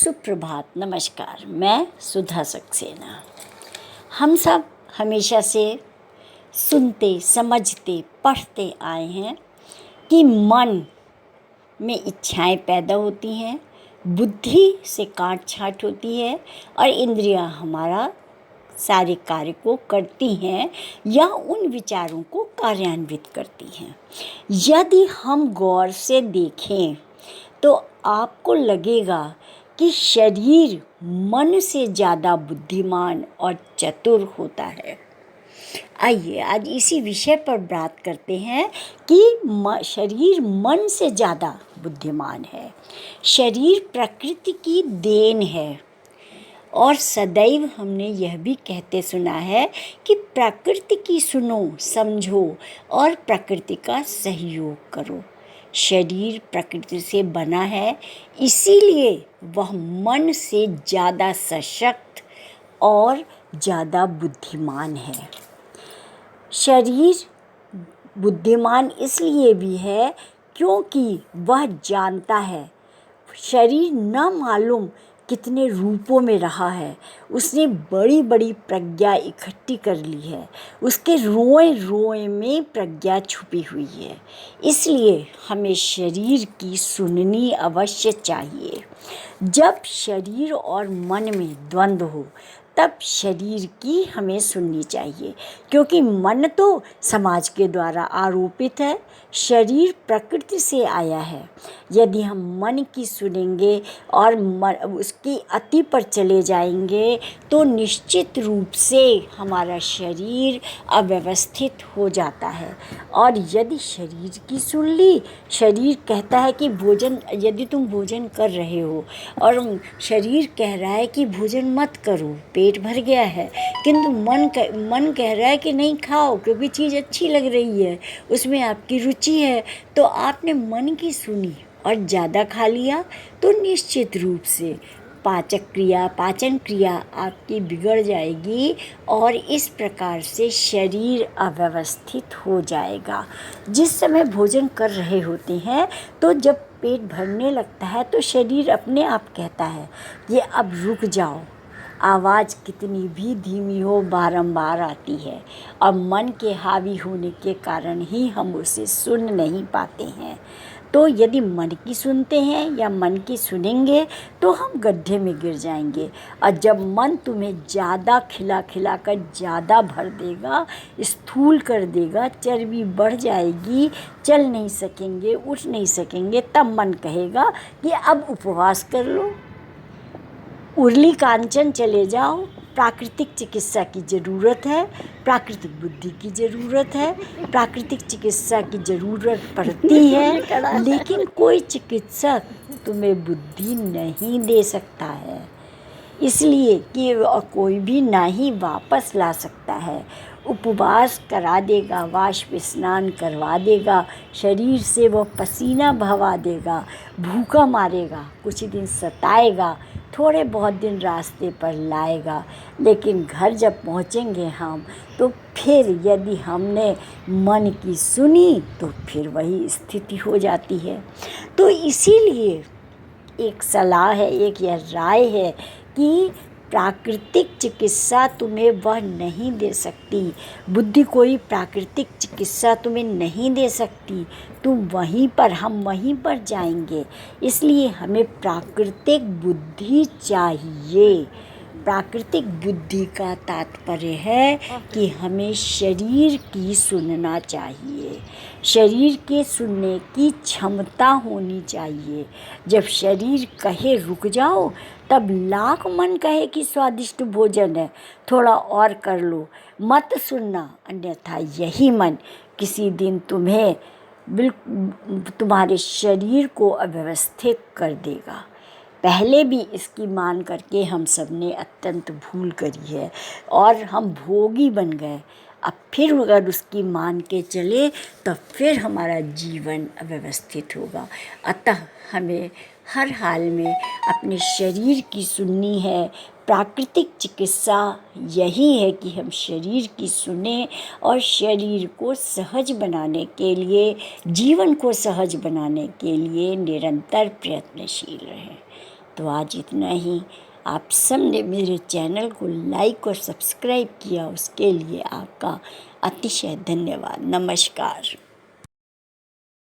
सुप्रभात, नमस्कार। मैं सुधा सक्सेना। हम सब हमेशा से सुनते, समझते, पढ़ते आए हैं कि मन में इच्छाएं पैदा होती हैं, बुद्धि से काट छाँट होती है और इंद्रियां हमारा सारे कार्य को करती हैं या उन विचारों को कार्यान्वित करती हैं। यदि हम गौर से देखें तो आपको लगेगा कि शरीर मन से ज़्यादा बुद्धिमान और चतुर होता है। आइए आज इसी विषय पर बात करते हैं कि शरीर मन से ज़्यादा बुद्धिमान है। शरीर प्रकृति की देन है और सदैव हमने यह भी कहते सुना है कि प्रकृति की सुनो, समझो और प्रकृति का सहयोग करो। शरीर प्रकृति से बना है, इसीलिए वह मन से ज़्यादा सशक्त और ज़्यादा बुद्धिमान है। शरीर बुद्धिमान इसलिए भी है क्योंकि वह जानता है। शरीर न मालूम कितने रूपों में रहा है, उसने बड़ी बड़ी प्रज्ञा इकट्ठी कर ली है, उसके रोए रोए में प्रज्ञा छुपी हुई है। इसलिए हमें शरीर की सुननी अवश्य चाहिए। जब शरीर और मन में द्वंद्व हो तब शरीर की हमें सुननी चाहिए, क्योंकि मन तो समाज के द्वारा आरोपित है, शरीर प्रकृति से आया है। यदि हम मन की सुनेंगे और उसकी अति पर चले जाएंगे तो निश्चित रूप से हमारा शरीर अव्यवस्थित हो जाता है। और यदि शरीर की सुन ली, शरीर कहता है कि भोजन, यदि तुम भोजन कर रहे हो और शरीर कह रहा है कि भोजन मत करो, पेट भर गया है, किंतु मन कह रहा है कि नहीं खाओ क्योंकि चीज़ अच्छी लग रही है, उसमें आपकी रुचि है, तो आपने मन की सुनी और ज़्यादा खा लिया तो निश्चित रूप से पाचन क्रिया आपकी बिगड़ जाएगी और इस प्रकार से शरीर अव्यवस्थित हो जाएगा। जिस समय भोजन कर रहे होते हैं तो जब पेट भरने लगता है तो शरीर अपने आप कहता है ये अब रुक जाओ। आवाज़ कितनी भी धीमी हो बारंबार आती है और मन के हावी होने के कारण ही हम उसे सुन नहीं पाते हैं। तो यदि मन की सुनते हैं या मन की सुनेंगे तो हम गड्ढे में गिर जाएंगे। और जब मन तुम्हें ज़्यादा खिला खिला कर ज़्यादा भर देगा, स्थूल कर देगा, चर्बी बढ़ जाएगी, चल नहीं सकेंगे, उठ नहीं सकेंगे, तब मन कहेगा कि अब उपवास कर लो, उर्ली कांचन चले जाओ। प्राकृतिक चिकित्सा की ज़रूरत है, प्राकृतिक बुद्धि की ज़रूरत है, प्राकृतिक चिकित्सा की ज़रूरत पड़ती है, लेकिन कोई चिकित्सक तुम्हें बुद्धि नहीं दे सकता है, इसलिए कि कोई भी ना ही वापस ला सकता है। उपवास करा देगा, वाष्प स्नान करवा देगा, शरीर से वह पसीना बहवा देगा, भूखा मारेगा, कुछ दिन सताएगा, थोड़े बहुत दिन रास्ते पर लाएगा, लेकिन घर जब पहुँचेंगे हम तो फिर यदि हमने मन की सुनी तो फिर वही स्थिति हो जाती है। तो इसीलिए एक सलाह है, एक यह राय है कि प्राकृतिक चिकित्सा तुम्हें वह नहीं दे सकती, बुद्धि कोई प्राकृतिक चिकित्सा तुम्हें नहीं दे सकती, हम वहीं पर जाएंगे। इसलिए हमें प्राकृतिक बुद्धि चाहिए। प्राकृतिक बुद्धि का तात्पर्य है कि हमें शरीर की सुनना चाहिए, शरीर के सुनने की क्षमता होनी चाहिए। जब शरीर कहे रुक जाओ तब लाख मन कहे कि स्वादिष्ट भोजन है, थोड़ा और कर लो, मत सुनना, अन्यथा यही मन किसी दिन तुम्हारे शरीर को अव्यवस्थित कर देगा। पहले भी इसकी मान करके हम सब ने अत्यंत भूल करी है और हम भोगी बन गए। अब फिर अगर उसकी मान के चले तो फिर हमारा जीवन अव्यवस्थित होगा। अतः हमें हर हाल में अपने शरीर की सुननी है। प्राकृतिक चिकित्सा यही है कि हम शरीर की सुने और शरीर को सहज बनाने के लिए, जीवन को सहज बनाने के लिए निरंतर प्रयत्नशील रहें। तो आज इतना ही। आप सब ने मेरे चैनल को लाइक और सब्सक्राइब किया, उसके लिए आपका अतिशय धन्यवाद। नमस्कार।